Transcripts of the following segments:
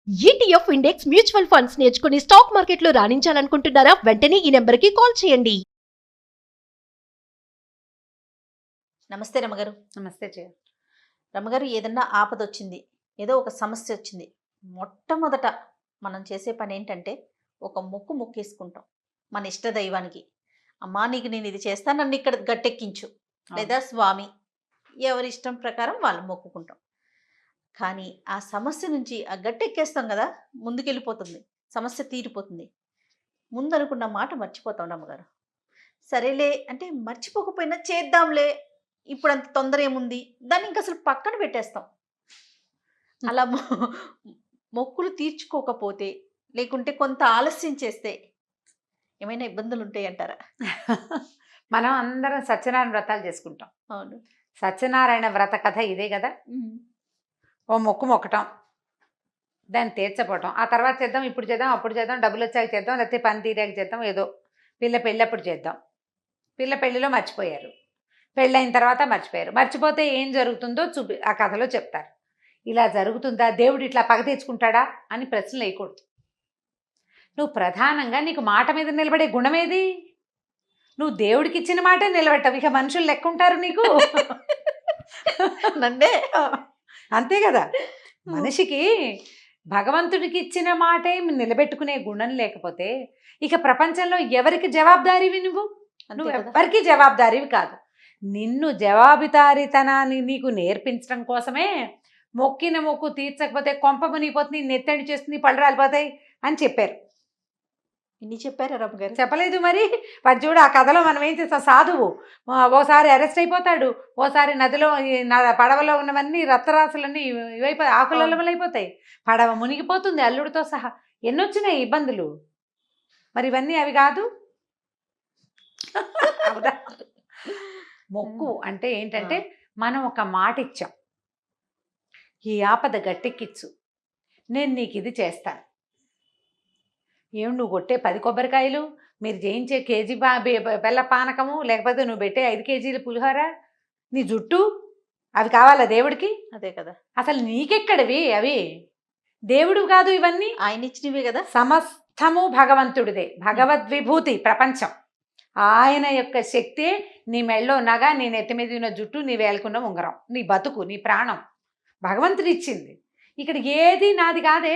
ETF index mutual funds నేర్చుకుని stock మార్కెట్లో రాణించాలనుకుంటున్నారా? వెంటనే ఈ నెంబర్కి కాల్ చేయండి. నమస్తే రమగారు. నమస్తే జయ. రమగారు, ఏదన్నా ఆపద వచ్చింది, ఏదో ఒక సమస్య వచ్చింది, మొట్టమొదట మనం చేసే పని ఏంటంటే ఒక మొక్కేసుకుంటాం మన ఇష్ట దైవానికి. అమ్మా, నీకు నేను ఇది చేస్తాను, నన్ను ఇక్కడ గట్టెక్కించు, లేదా స్వామి, ఎవరి ఇష్టం ప్రకారం వాళ్ళు మొక్కుకుంటాం. కానీ ఆ సమస్య నుంచి ఆ గట్టెక్కేస్తాం కదా, ముందుకెళ్ళిపోతుంది, సమస్య తీరిపోతుంది. ముందు అనుకున్న మాట మర్చిపోతాం రమ్మగారు. సరేలే అంటే మర్చిపోకపోయినా చేద్దాంలే, ఇప్పుడు అంత తొందర ఏముంది, దాన్ని ఇంకా అసలు పక్కన పెట్టేస్తాం. అలా మొక్కులు తీర్చుకోకపోతే, లేకుంటే కొంత ఆలస్యం చేస్తే ఏమైనా ఇబ్బందులు ఉంటాయి అంటారా? మనం అందరం సత్యనారాయణ వ్రతాలు చేసుకుంటాం. అవును. సత్యనారాయణ వ్రత కథ ఇదే కదా. ఓ మొక్కటం, దాన్ని తీర్చపోవటం, ఆ తర్వాత చేద్దాం, ఇప్పుడు చేద్దాం, అప్పుడు చేద్దాం, డబ్బులు వచ్చాక చేద్దాం, లేకపోతే పని తీరాక చేద్దాం, ఏదో పిల్ల పెళ్ళప్పుడు చేద్దాం. పిల్ల పెళ్ళిలో మర్చిపోయారు, పెళ్ళైన తర్వాత మర్చిపోయారు. మర్చిపోతే ఏం జరుగుతుందో ఆ కథలో చెప్తారు. ఇలా జరుగుతుందా, దేవుడు ఇట్లా పగ తీర్చుకుంటాడా అని ప్రశ్నలు వేయకూడదు. నువ్వు ప్రధానంగా నీకు మాట మీద నిలబడే గుణమేది? నువ్వు దేవుడికి ఇచ్చిన మాటే నిలబెట్టవు, ఇక మనుషులు లెక్క ఉంటారు నీకు? నన్నే అంతే కదా. మనిషికి భగవంతుడికి ఇచ్చిన మాటే నిలబెట్టుకునే గుణం లేకపోతే ఇక ప్రపంచంలో ఎవరికి జవాబుదారీవి? నువ్వు ఎవరికి జవాబుదారీవి కాదు. నిన్ను జవాబుదారీతనాన్ని నీకు నేర్పించడం కోసమే మొక్కిన మొక్కు తీర్చకపోతే కొంప మునిగిపోతుంది, నెత్తడి చేస్తుంది, పళ్ళు రాలిపోతాయి అని చెప్పారు. ఇన్ని చెప్పారా రమ్మగారు? చెప్పలేదు మరి. వాడు చూడు, ఆ కథలో మనం ఏం చేస్తాం, సాధువు ఓసారి అరెస్ట్ అయిపోతాడు, ఓసారి నదిలో పడవలో ఉన్నవన్నీ రక్తరాశులన్నీ ఇవైపోయి ఆకులమైపోతాయి, పడవ మునిగిపోతుంది అల్లుడితో సహా. ఎన్నొచ్చినాయి ఇబ్బందులు. మరి ఇవన్నీ అవి కాదు. మొక్కు అంటే ఏంటంటే మనం ఒక మాట ఇచ్చాం, ఈ ఆపద గట్టెక్కిచ్చు, నేను నీకు ఇది చేస్తాను. ఏమి నువ్వు కొట్టే 10 కొబ్బరికాయలు, మీరు చేయించే కేజీ బెల్ల పానకము, లేకపోతే నువ్వు పెట్టే 5 కేజీల పులిహోర, నీ జుట్టు, అవి కావాలా దేవుడికి? అదే కదా. అసలు నీకెక్కడవి అవి? దేవుడు కాదు ఇవన్నీ, ఆయన ఇచ్చినవే కదా. సమస్తము భగవంతుడిదే, భగవద్విభూతి ప్రపంచం. ఆయన యొక్క శక్తే నీ మెళ్ళో నగ, నీ నెత్తి మీద ఉన్న జుట్టు, నీ వేలుకున్న ఉంగరం, నీ బతుకు, నీ ప్రాణం భగవంతుడు ఇచ్చింది. ఇక్కడ ఏది నాది కాదే,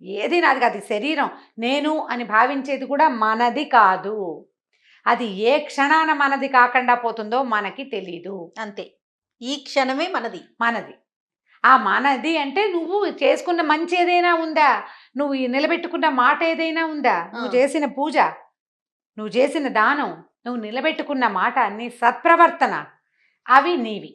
ఏది నాది కాదు. శరీరం నేను అని భావించేది కూడా మనది కాదు. అది ఏ క్షణాన మనది కాకుండా పోతుందో మనకి తెలీదు. అంతే, ఈ క్షణమే మనది. ఆ మనది అంటే నువ్వు చేసుకున్న మంచి ఏదైనా ఉందా, నువ్వు నిలబెట్టుకున్న మాట ఏదైనా ఉందా, నువ్వు చేసిన పూజ, నువ్వు చేసిన దానం, నువ్వు నిలబెట్టుకున్న మాట, నీ సత్ప్రవర్తన, అవి నీవి.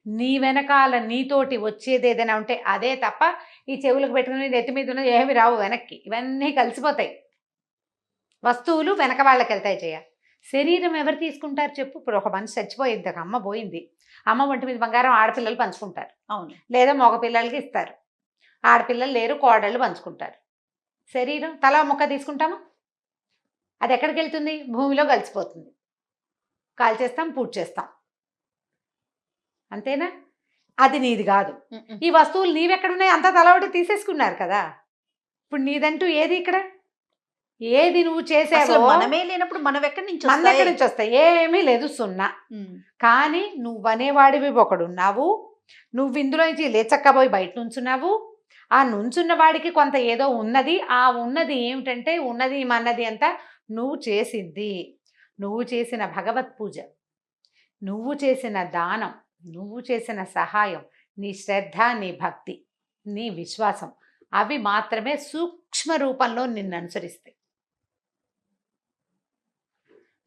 నీ వెనకాల నీతోటి వచ్చేది ఏదైనా ఉంటే అదే తప్ప ఈ చెవులకు పెట్టుకుని నెత్తి మీద ఉన్నది ఏమి రావు వెనక్కి. ఇవన్నీ కలిసిపోతాయి. వస్తువులు వెనక వాళ్ళకి వెళ్తాయి. శరీరం ఎవరు తీసుకుంటారు చెప్పు? ఇప్పుడు ఒక మనిషి చచ్చిపోయింది, ఒక అమ్మ పోయింది, అమ్మ ఒంటి మీద బంగారం ఆడపిల్లలు పంచుకుంటారు. అవును. లేదా మగ పిల్లలకి ఇస్తారు. ఆడపిల్లలు లేరు, కోడళ్ళు పంచుకుంటారు. శరీరం తలా ముక్క తీసుకుంటామా? అది ఎక్కడికి వెళ్తుంది? భూమిలో కలిసిపోతుంది. కాల్చేస్తాం, పూడ్చేస్తాం, చేస్తాం, అంతేనా? అది నీది కాదు. ఈ వస్తువులు నీవెక్కడున్నాయి? అంతా తల ఒకటి తీసేసుకున్నారు కదా. ఇప్పుడు నీదంటూ ఏది ఇక్కడ? ఏది నువ్వు చేసావో మనమే లేనప్పుడు మనం ఎక్కడి నుంచి వస్తాయి? ఏమీ లేదు, సున్నా. కానీ నువ్వనేవాడివి ఒకడున్నావు. నువ్వు ఇందులో నుంచి లేచక్కబోయి బయట నుంచున్నావు. ఆ నుంచున్న వాడికి కొంత ఏదో ఉన్నది. ఆ ఉన్నది ఏమిటంటే, ఉన్నది మన్నది అంతా నువ్వు చేసింది. నువ్వు చేసిన భగవత్ పూజ, నువ్వు చేసిన దానం, నువ్వు చేసిన సహాయం, నీ శ్రద్ధ, నీ భక్తి, నీ విశ్వాసం, అవి మాత్రమే సూక్ష్మ రూపంలో నిన్ను అనుసరిస్తాయి.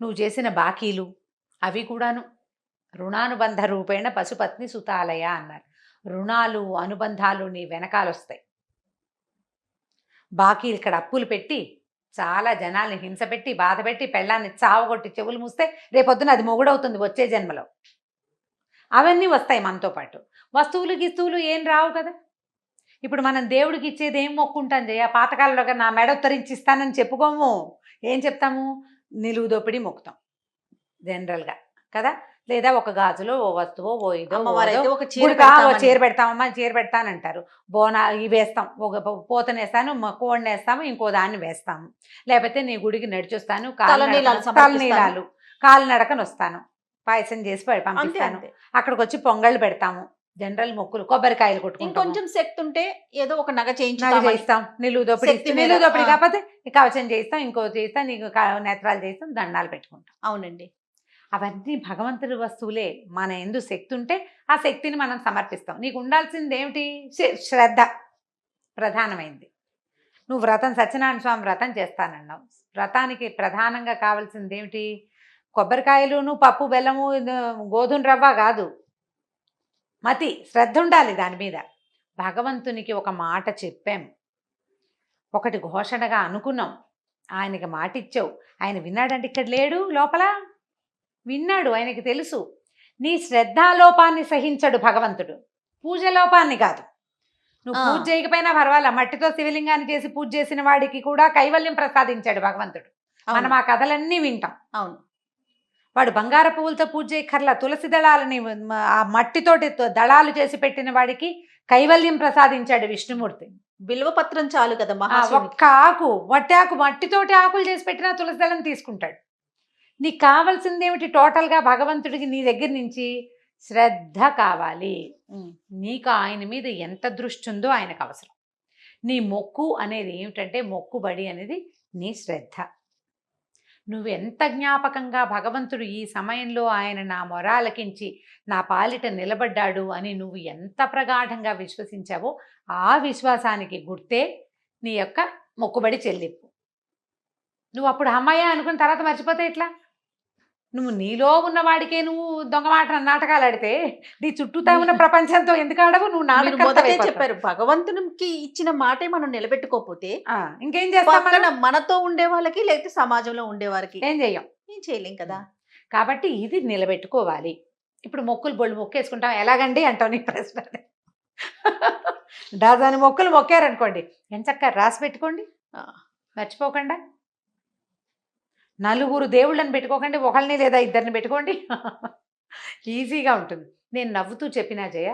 నువ్వు చేసిన బాకీలు అవి కూడాను రుణానుబంధ రూపేణ పశుపత్ని సుతాలయ అన్నారు. రుణాలు, అనుబంధాలు నీ వెనకాలొస్తాయి. బాకీలు ఇక్కడ అప్పులు పెట్టి చాలా జనాల్ని హింస పెట్టి, బాధ పెట్టి, పెళ్ళాన్ని చావగొట్టి చెవులు మూస్తే రేపొద్దున అది మొగుడవుతుంది వచ్చే జన్మలో. అవన్నీ వస్తాయి మనతో పాటు. వస్తువులు గిస్తువులు ఏం రావు కదా. ఇప్పుడు మనం దేవుడికి ఇచ్చేది ఏం మొక్కుంటాం జయ? పాతకాలంలో నా మెడ ఉత్తరించిస్తానని చెప్పుకోము. ఏం చెప్తాము? నిలువు దోపిడి మొక్కుతాం జనరల్గా కదా. లేదా ఒక గాజులో ఓ వస్తువో ఓ ఇదో అమ్మవారు అయితే ఒక చీర గుడికా ఓ పెడతామని. చీర పెడతామమ్మా చీర పెడతానంటారు. బోనా ఇవి వేస్తాం, ఒక పోతనేస్తాను, కోడిని వేస్తాము, ఇంకో దాన్ని వేస్తాము. లేకపోతే నీ గుడికి నడిచొస్తాను, తలనీలాలు సమర్పిస్తాను. తలనీలాలు కాలినడకన వస్తాను, పాయసం చేసి అంతే పంపిస్తాను. అంతే. అక్కడికి వచ్చి పొంగళ్ళు పెడతాము, జనరల్ మొక్కులు, కొబ్బరికాయలు కొట్టుకుంటాము, ఇంకొంచెం శక్తి ఉంటే ఏదో ఒక నగ నగ చేయించుతామని. చేయిస్తాం, నిలువు దోపిడి శక్తి మీద. నిలువు దోపిడి ఆ. కాకపోతే కవచం చేయిస్తాం, ఇంకో చేయిస్తాం, నీకు నేత్రాలు చేయిస్తాం, దండాలు పెట్టుకుంటాం. అవునండి. అవన్నీ భగవంతుడి వస్తువులే. మన ఎందు శక్తి ఉంటే ఆ శక్తిని మనం సమర్పిస్తాం. నీకు ఉండాల్సింది ఏమిటి? శ్రద్ధ ప్రధానమైంది. నువ్వు వ్రతం సత్యనారాయణ స్వామి వ్రతం చేస్తానన్నావు. వ్రతానికి ప్రధానంగా కావాల్సింది ఏమిటి? కొబ్బరికాయలును పప్పు బెల్లము గోధుమ రవ్వ కాదు, మతి శ్రద్ధ ఉండాలి దాని మీద. భగవంతునికి ఒక మాట చెప్పాం, ఒకటి ఘోషణగా అనుకున్నాం, ఆయనకి మాట ఇచ్చావు, ఆయన విన్నాడంటే ఇక్కడ లేడు లోపల, విన్నాడు, ఆయనకి తెలుసు. నీ శ్రద్ధాలోపాన్ని సహించడు భగవంతుడు, పూజ లోపాన్ని కాదు. నువ్వు పూజ చేయకపోయినా పర్వాలా, మట్టితో శివలింగాన్ని చేసి పూజ చేసిన వాడికి కూడా కైవల్యం ప్రసాదించాడు భగవంతుడు. మనం ఆ కథలన్నీ వింటాం. అవును. వాడు బంగార పువ్వులతో పూజ చేయక్కర్లా, తులసి దళాలని ఆ మట్టితోటి దళాలు చేసి పెట్టిన వాడికి కైవల్యం ప్రసాదించాడు విష్ణుమూర్తి. బిల్వపత్రం చాలు కదా ఆ మహాశివునికి. ఒక్క ఆకు, వట్టి ఆకు, మట్టితోటి ఆకులు చేసి పెట్టినా తులసి దళం తీసుకుంటాడు. నీకు కావాల్సింది ఏమిటి? టోటల్గా భగవంతుడికి నీ దగ్గర నుంచి శ్రద్ధ కావాలి. నీకు ఆయన మీద ఎంత దృష్టి ఉందో ఆయనకు అవసరం. నీ మొక్కు అనేది ఏమిటంటే, మొక్కుబడి అనేది నీ శ్రద్ధ. నువ్వు ఎంత జ్ఞాపకంగా భగవంతుడు ఈ సమయంలో ఆయన నా మొరాలకించి నా పాలిట నిలబడ్డాడు అని నువ్వు ఎంత ప్రగాఢంగా విశ్వసించావో ఆ విశ్వాసానికి గుర్తే నీ యొక్క మొక్కుబడి చెల్లింపు. నువ్వు అప్పుడు అమ్మాయ అనుకున్న తర్వాత మర్చిపోతే ఎట్లా? నువ్వు నీలో ఉన్నవాడికే నువ్వు దొంగ నాటకాలు ఆడితే నీ చుట్టూతా ఉన్న ప్రపంచంతో ఎందుకు ఆడవు? నువ్వు మీరు మొదటే నాటకం చెప్పారు, భగవంతునికి ఇచ్చిన మాటే మనం నిలబెట్టుకోకపోతే ఇంకేం చేస్తాం మనం? పక్కన మనతో ఉండే వాళ్ళకి లేకపోతే సమాజంలో ఉండే వారికి ఏం చెయ్యం. ఏం చేయలేం కదా. కాబట్టి ఇది నిలబెట్టుకోవాలి. ఇప్పుడు మొక్కులు బొళ్ళు మొక్కేసుకుంటాం, ఎలాగండి అంటావు నీ ప్రశ్న. డజన్ మొక్కులు మొక్కారనుకోండి, ఎంచక్క రాసి పెట్టుకోండి, మర్చిపోకుండా. నలుగురు దేవుళ్ళని పెట్టుకోకండి, ఒకళ్ళని లేదా ఇద్దరిని పెట్టుకోండి, ఈజీగా ఉంటుంది. నేను నవ్వుతూ చెప్పినా జయ,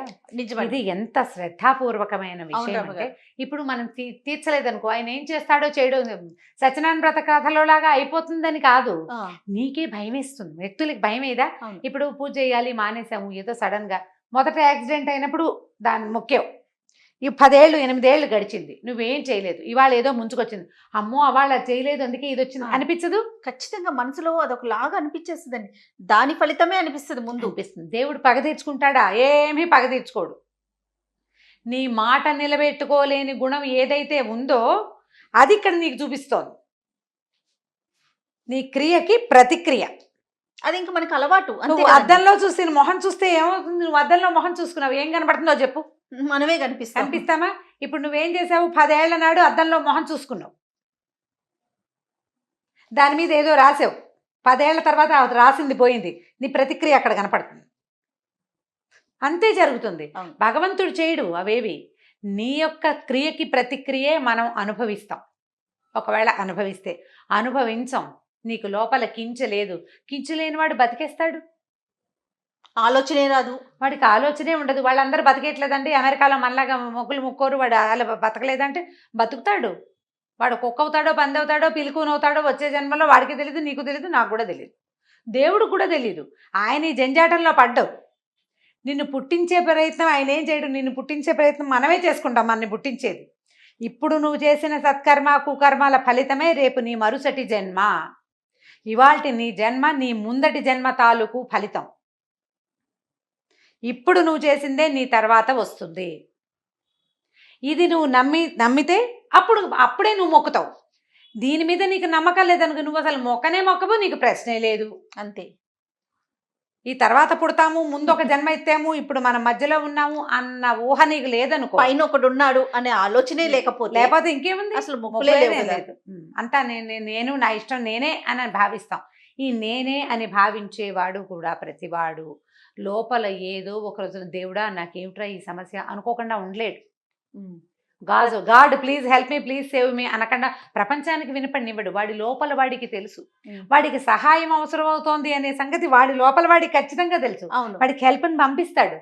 ఇది ఎంత శ్రద్ధాపూర్వకమైన విషయం అంటే, ఇప్పుడు మనం తీర్చలేదనుకో, ఆయన ఏం చేస్తాడో చేయడో, సత్యనారాయణ వ్రత కథలో లాగా అయిపోతుందని కాదు, నీకే భయం వేస్తుంది. వ్యక్తులకి భయం ఏదా? ఇప్పుడు పూజ చేయాలి మానేసాము, ఏదో సడన్ గా మొదట యాక్సిడెంట్ అయినప్పుడు దాన్ని మొక్కావు, ఈ 10 ఏళ్ళు 8 ఏళ్ళు గడిచింది, నువ్వేం చేయలేదు, ఇవాళ ఏదో ముంచుకొచ్చింది, అమ్మో అవాళ చేయలేదు అందుకే ఇది వచ్చింది అనిపించదు? ఖచ్చితంగా మనసులో అదొక లాగా అనిపించేస్తుందండి. దాని ఫలితమే అనిపిస్తుంది ముందు. అనిపిస్తుంది. దేవుడు పగ తీర్చుకుంటాడా? ఏమీ పగ తీర్చుకోడు. నీ మాట నిలబెట్టుకోలేని గుణం ఏదైతే ఉందో అది ఇక్కడ నీకు చూపిస్తోంది. నీ క్రియకి ప్రతిక్రియ. అది ఇంకా మనకి అలవాటు. నువ్వు అద్దంలో చూసి మొహం చూస్తే ఏమవుతుంది? నువ్వు అద్దంలో మొహం చూసుకున్నావు, ఏం కనపడుతుందో చెప్పు? మనమే కనిపిస్తామా? ఇప్పుడు నువ్వేం చేసావు? 10 ఏళ్ల నాడు అద్దంలో మొహం చూసుకున్నావు, దాని మీద ఏదో రాసావు, 10 ఏళ్ల తర్వాత రాసింది పోయింది, నీ ప్రతిక్రియ అక్కడ కనపడుతుంది. అంతే జరుగుతుంది. భగవంతుడు చేయడు అవేవి. నీ యొక్క క్రియకి ప్రతిక్రియే మనం అనుభవిస్తాం. ఒకవేళ అనుభవిస్తే, అనుభవించం, నీకు లోపల కించలేదు, కించలేనివాడు బతికేస్తాడు? ఆలోచనే రాదు, వాడికి ఆలోచనే ఉండదు. వాళ్ళందరూ బతికేట్లేదండి, అమెరికాలో మనలాగా మొగ్గులు ముక్కోరు, వాడు అలా బతకలేదంటే బతుకుతాడు. వాడు కుక్క అవుతాడో, పంది అవుతాడో, పిలుకునవుతాడో వచ్చే జన్మలో వాడికి తెలియదు, నీకు తెలియదు, నాకు కూడా తెలియదు, దేవుడు కూడా తెలియదు. ఆయన ఈ జంజాటంలో పడ్డావు. నిన్ను పుట్టించే ప్రయత్నం ఆయన ఏం చేయడు, నిన్ను పుట్టించే ప్రయత్నం మనమే చేసుకుంటాం. మనని పుట్టించేది ఇప్పుడు నువ్వు చేసిన సత్కర్మ కుకర్మాల ఫలితమే రేపు నీ మరుసటి జన్మ. ఇవాల్టి నీ జన్మ నీ ముందటి జన్మ తాలూకు ఫలితం. ఇప్పుడు నువ్వు చేసిందే నీ తర్వాత వస్తుంది. ఇది నువ్వు నమ్మితే అప్పుడే నువ్వు మొక్కుతావు. దీని మీద నీకు నమ్మకం లేదనుకో, నువ్వు అసలు మొక్కవు, నీకు ప్రశ్నే లేదు. అంతే. ఈ తర్వాత పుడతాము, ముందు ఒక జన్మ ఎత్తాము, ఇప్పుడు మనం మధ్యలో ఉన్నాము అన్న ఊహ నీకు లేదనుకో, పైన ఒకడు ఉన్నాడు అనే ఆలోచనే లేకపోతే ఇంకేముంది? అసలు మొక్కులే లేదు. అంతా నేను నా ఇష్టం నేనే అని భావిస్తాం. ఈ నేనే అని భావించేవాడు కూడా ప్రతివాడు లోపల ఏదో ఒక రోజున దేవుడా నాకేమిట్రా ఈ సమస్య అనుకోకుండా ఉండలేడు. God please help me, please save me అనకుండా ప్రపంచానికి వినపడినివ్వడు. వాడి లోపల వాడికి తెలుసు, వాడికి సహాయం అవసరం అవుతోంది అనే సంగతి వాడి లోపల వాడికి ఖచ్చితంగా తెలుసు. అవును. వాడికి హెల్ప్ని పంపిస్తాడు.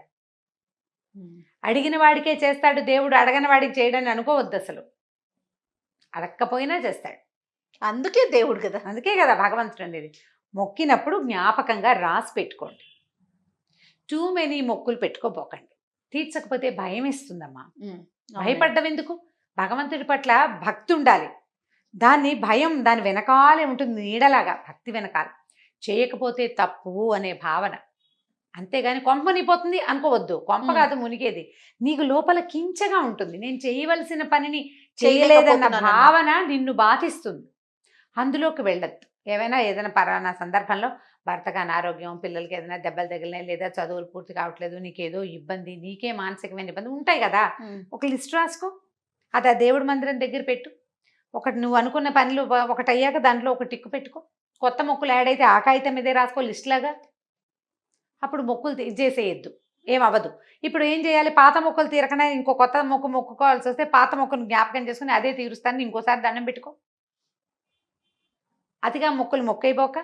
అడిగిన వాడికే చేస్తాడు దేవుడు, అడగని వాడికి చేయడని అనుకోవద్దు అసలు. అడక్కపోయినా చేస్తాడు. అందుకే దేవుడు కదా. అందుకే కదా భగవంతుడు అనేది. మొక్కినప్పుడు జ్ఞాపకంగా రాసి పెట్టుకోండి. టూ మెనీ మొక్కులు పెట్టుకోపోకండి. తీర్చకపోతే భయం ఇస్తుందమ్మా. భయపడ్డం ఎందుకు? భగవంతుడి పట్ల భక్తి ఉండాలి. దాన్ని భయం దాని వెనకాలే ఉంటుంది, నీడలాగా భక్తి వెనకాల. చేయకపోతే తప్పు అనే భావన, అంతేగాని కొంప మునిగిపోతుంది అనుకోవద్దు. కొంప కాదు మునిగేది, నీకు లోపల కించగా ఉంటుంది. నేను చేయవలసిన పనిని చేయలేదన్న భావన నిన్ను బాధిస్తుంది. అందులోకి వెళ్ళద్దు. ఏదైనా పరానా సందర్భంలో భర్తకు అనారోగ్యం, పిల్లలకి ఏదైనా దెబ్బలు తగిలినాయి, లేదా చదువులు పూర్తి కావట్లేదు, నీకేదో ఇబ్బంది, నీకే మానసికమైన ఇబ్బంది ఉంటాయి కదా, ఒక లిస్ట్ రాసుకో. అది ఆ దేవుడి మందిరం దగ్గర పెట్టు. ఒకటి నువ్వు అనుకున్న పనులు ఒకటి అయ్యాక దాంట్లో ఒక టిక్కు పెట్టుకో. కొత్త మొక్కులు యాడ్ అయితే ఆ కాగితం మీదే రాసుకో లిస్ట్ లాగా. అప్పుడు మొక్కులు చేసేయద్దు, ఏమవ్వదు. ఇప్పుడు ఏం చేయాలి? పాత మొక్కలు తీరకనే ఇంకో కొత్త మొక్కు మొక్కుకోవాల్సి వస్తే పాత మొక్కను జ్ఞాపకం చేసుకుని అదే తీరుస్తాను ఇంకోసారి దండం పెట్టుకో. అతిగా మొక్కులు మొక్కైపోక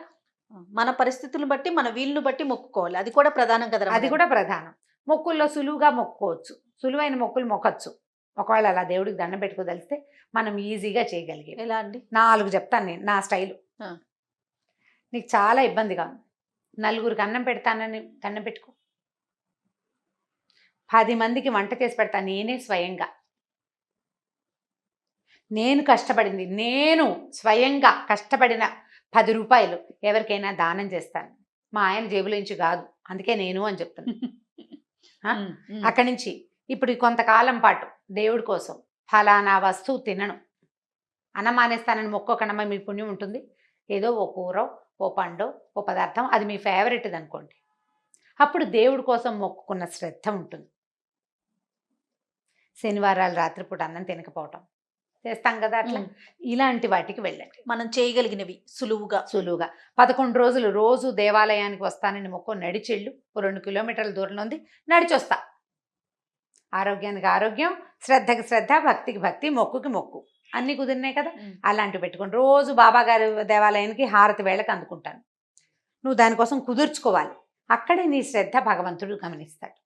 మన పరిస్థితులను బట్టి మన వీలును బట్టి మొక్కుకోవాలి. అది కూడా ప్రధానం కదా. అది కూడా ప్రధానం. మొక్కుల్లో సులువుగా మొక్కుకోవచ్చు, సులువైన మొక్కులు మొక్కచ్చు. ఒకవేళ అలా దేవుడికి దండం పెట్టుకోదలిస్తే మనం ఈజీగా చేయగలిగే. ఎలా అండి? 4 చెప్తాను నేను నా స్టైలు. నీకు చాలా ఇబ్బందిగా ఉంది, 4గురికి అన్నం పెడతానని దండం పెట్టుకో. 10 మందికి వంట చేసి పెడతాను నేనే స్వయంగా. నేను కష్టపడింది, నేను స్వయంగా కష్టపడిన 10 రూపాయలు ఎవరికైనా దానం చేస్తాను. మా ఆయన జేబులో నుంచి కాదు, అందుకే నేను అని చెప్తాను. అక్కడి నుంచి ఇప్పుడు కొంతకాలం పాటు దేవుడి కోసం ఫలానా వస్తువు తినను, అన్నం మానేస్తానని మొక్కోకనమ్మ, మీ పుణ్యం ఉంటుంది. ఏదో ఓ కూర, ఓ పండు, ఓ పదార్థం, అది మీ ఫేవరెట్ది అనుకోండి. అప్పుడు దేవుడి కోసం మొక్కుకున్న శ్రద్ధ ఉంటుంది. శనివారాలు రాత్రిపూట అన్నం తినకపోవటం చేస్తాం కదా, అట్లా ఇలాంటి వాటికి వెళ్ళండి. మనం చేయగలిగినవి సులువుగా 11 రోజులు రోజు దేవాలయానికి వస్తానని మొక్కు, నడిచెళ్ళు. 2 కిలోమీటర్ల దూరంలో ఉంది, నడిచొస్తా. ఆరోగ్యానికి ఆరోగ్యం, శ్రద్ధకి శ్రద్ధ, భక్తికి భక్తి, మొక్కుకి మొక్కు, అన్నీ కుదిరినాయి కదా. అలాంటివి పెట్టుకోండి. రోజు బాబాగారి దేవాలయానికి హారతి వేళకు అందుకుంటాను. నువ్వు దానికోసం కుదుర్చుకోవాలి. అక్కడే నీ శ్రద్ధ భగవంతుడు గమనిస్తాడు.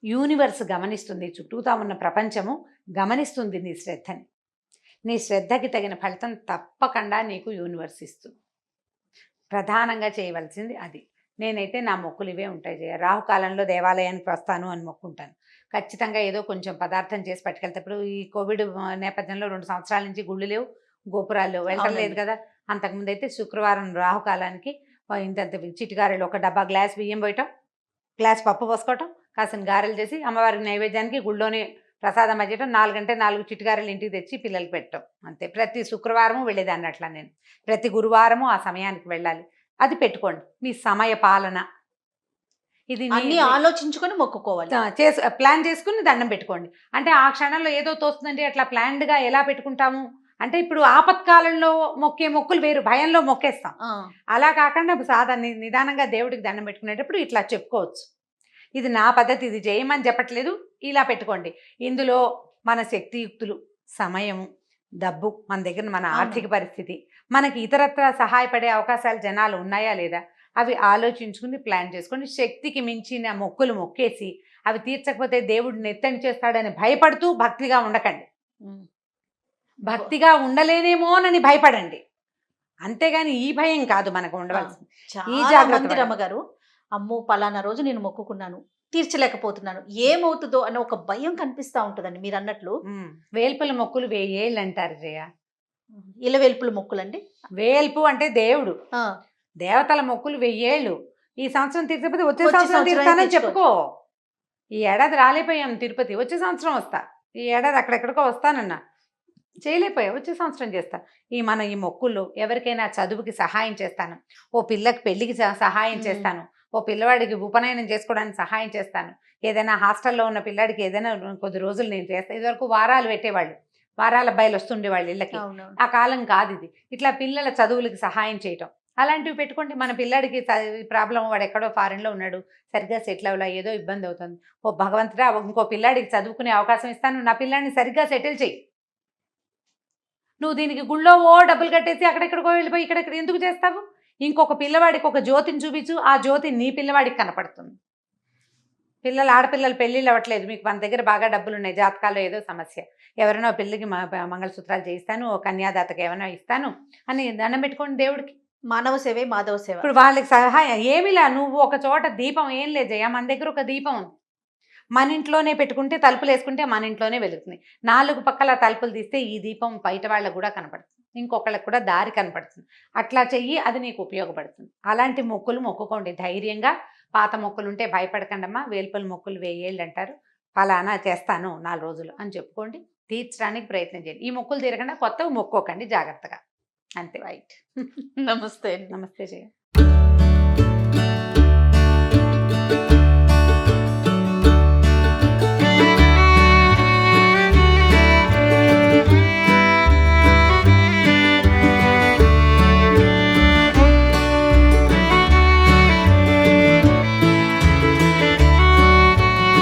యూనివర్స్ గమనిస్తుంది, చుట్టూతా ఉన్న ప్రపంచము గమనిస్తుంది నీ శ్రద్ధని. నీ శ్రద్ధకి తగిన ఫలితం తప్పకుండా నీకు యూనివర్స్ ఇస్తుంది. ప్రధానంగా చేయవలసింది అది. నేనైతే నా మొక్కులు ఇవే ఉంటాయి. రాహుకాలంలో దేవాలయానికి వస్తాను అని మొక్కుంటాను. ఖచ్చితంగా ఏదో కొంచెం పదార్థం చేసి పట్టుకెళ్తే. ఇప్పుడు ఈ కోవిడ్ నేపథ్యంలో 2 సంవత్సరాల నుంచి గుళ్ళు లేవు, గోపురాలు వెళ్ళటం లేదు కదా. అంతకుముందు అయితే శుక్రవారం రాహుకాలానికి ఇంత చిటిగారెలు, ఒక డబ్బా గ్లాస్ బియ్యం పోయటం, గ్లాస్ పప్పు పోసుకోవటం, కాసిన గారెలు చేసి అమ్మవారికి నైవేద్యానికి గుళ్ళోనే ప్రసాదం అయ్యటం, 4 గంటే 4 చిటిగారెలు ఇంటికి తెచ్చి పిల్లలకి పెట్టడం, అంతే. ప్రతి శుక్రవారము వెళ్ళేదాన్ని అట్లా నేను. ప్రతి గురువారము ఆ సమయానికి వెళ్ళాలి. అది పెట్టుకోండి. మీ సమయ పాలన ఇది అన్ని ఆలోచించుకొని మొక్కుకోవాలి. ప్లాన్ చేసుకుని దండం పెట్టుకోండి. అంటే ఆ క్షణంలో ఏదో తోస్తుందంటే అట్లా ప్లాన్డ్గా ఎలా పెట్టుకుంటాము అంటే, ఇప్పుడు ఆపత్కాలంలో మొక్కే మొక్కులు వేరు, భయంలో మొక్కేస్తాం. అలా కాకుండా నిదానంగా దేవుడికి దండం పెట్టుకునేటప్పుడు ఇట్లా చెప్పుకోవచ్చు. ఇది నా పద్ధతి, ఇది చేయమని చెప్పట్లేదు, ఇలా పెట్టుకోండి. ఇందులో మన శక్తియుక్తులు, సమయము, డబ్బు, మన దగ్గర మన ఆర్థిక పరిస్థితి, మనకి ఇతరత్ర సహాయపడే అవకాశాలు జనాలు ఉన్నాయా లేదా, అవి ఆలోచించుకుని ప్లాన్ చేసుకోండి. శక్తికి మించిన మొక్కులు మొక్కేసి అవి తీర్చకపోతే దేవుడు నెత్తని చేస్తాడని భయపడుతూ భక్తిగా ఉండకండి. భక్తిగా ఉండలేనేమోనని భయపడండి, అంతేగాని ఈ భయం కాదు మనకు ఉండవలసింది. ఈ జాగ్రత్త. రమ్మగారు, అమ్మో పలానా రోజు నేను మొక్కుకున్నాను, తీర్చలేకపోతున్నాను, ఏమవుతుందో అన్న ఒక భయం కనిపిస్తూ ఉంటుందండి. మీరు అన్నట్లు వేల్పుల మొక్కులు 1000 ఏళ్ళు అంటారు జయ. ఇలవేల్పుల మొక్కులండి. వేల్పు అంటే దేవుడు, దేవతల మొక్కులు 1000 ఏళ్ళు. ఈ సంవత్సరం తీర్చకపోతే వచ్చే సంవత్సరం తీరుతానని చెప్పుకో. ఈ ఏడాది రాలేపోయాం తిరుపతి, వచ్చే సంవత్సరం వస్తా. ఈ ఏడాది అక్కడెక్కడికో వస్తానన్నా, చేయలేకపోయా, వచ్చే సంవత్సరం చేస్తా. ఈ మొక్కుల్లో ఎవరికైనా చదువుకి సహాయం చేస్తాను, ఓ పిల్లకి పెళ్లికి సహాయం చేస్తాను, ఓ పిల్లవాడికి ఉపనయనం చేసుకోవడానికి సహాయం చేస్తాను, ఏదైనా హాస్టల్లో ఉన్న పిల్లాడికి ఏదైనా కొద్ది రోజులు నేను చేస్తాను. ఇదివరకు వారాలు పెట్టేవాళ్ళు, వారాల అబ్బాయిలు వస్తుండేవాళ్ళు ఇళ్ళకి. ఆ కాలం కాదు ఇది. ఇట్లా పిల్లల చదువులకి సహాయం చేయటం, అలాంటివి పెట్టుకోండి. మన పిల్లాడికి ప్రాబ్లం, వాడు ఎక్కడో ఫారిన్లో ఉన్నాడు, సరిగ్గా సెటిల్ అవ్వలా, ఏదో ఇబ్బంది అవుతుంది. ఓ భగవంతుడా, ఇంకో పిల్లాడికి చదువుకునే అవకాశం ఇస్తాను, నా పిల్లాడిని సరిగ్గా సెటిల్ చేయి. నువ్వు దీనికి గుళ్ళో డబ్బులు కట్టేసి అక్కడెక్కడికో వెళ్ళిపోయి ఇక్కడ ఎందుకు చేస్తావు? ఇంకొక పిల్లవాడికి ఒక జ్యోతిని చూపించు, ఆ జ్యోతి నీ పిల్లవాడికి కనపడుతుంది. ఆడపిల్లలు పెళ్ళిళ్ళు అవ్వట్లేదు, మీకు మన దగ్గర బాగా డబ్బులు ఉన్నాయి, జాతకాల్లో ఏదో సమస్య, ఎవరైనా పిల్లకి మంగళసూత్రాలు చేయిస్తాను, ఓ కన్యాదాతకి ఏమైనా ఇస్తాను అని దండం పెట్టుకోండి దేవుడికి. మానవ సేవే మాధవ సేవ. ఇప్పుడు వాళ్ళకి సహాయం ఏమిలా, నువ్వు ఒక చోట దీపం ఏం లేదయ్యా, మన దగ్గర ఒక దీపం ఉంది, మన ఇంట్లోనే పెట్టుకుంటే, తలుపులు వేసుకుంటే మన ఇంట్లోనే వెలుగుతుంది. 4 పక్కల తలుపులు తీస్తే ఈ దీపం బయట వాళ్ళకు కూడా కనపడుతుంది, ఇంకొకళ్ళకి కూడా దారి కనపడుతుంది. అట్లా చెయ్యి, అది నీకు ఉపయోగపడుతుంది. అలాంటి మొక్కులు మొక్కుకోండి ధైర్యంగా. పాత మొక్కులు ఉంటే భయపడకండమ్మా, వేల్పల మొక్కులు 1000 ఏళ్ళు అంటారు, ఫలానా చేస్తాను 4 రోజులు అని చెప్పుకోండి, తీర్చడానికి ప్రయత్నం చేయండి. ఈ మొక్కులు తీరకుండా కొత్తవి మొక్కోకండి, జాగ్రత్తగా. అంతే. రైట్. నమస్తే. నమస్తే జయ.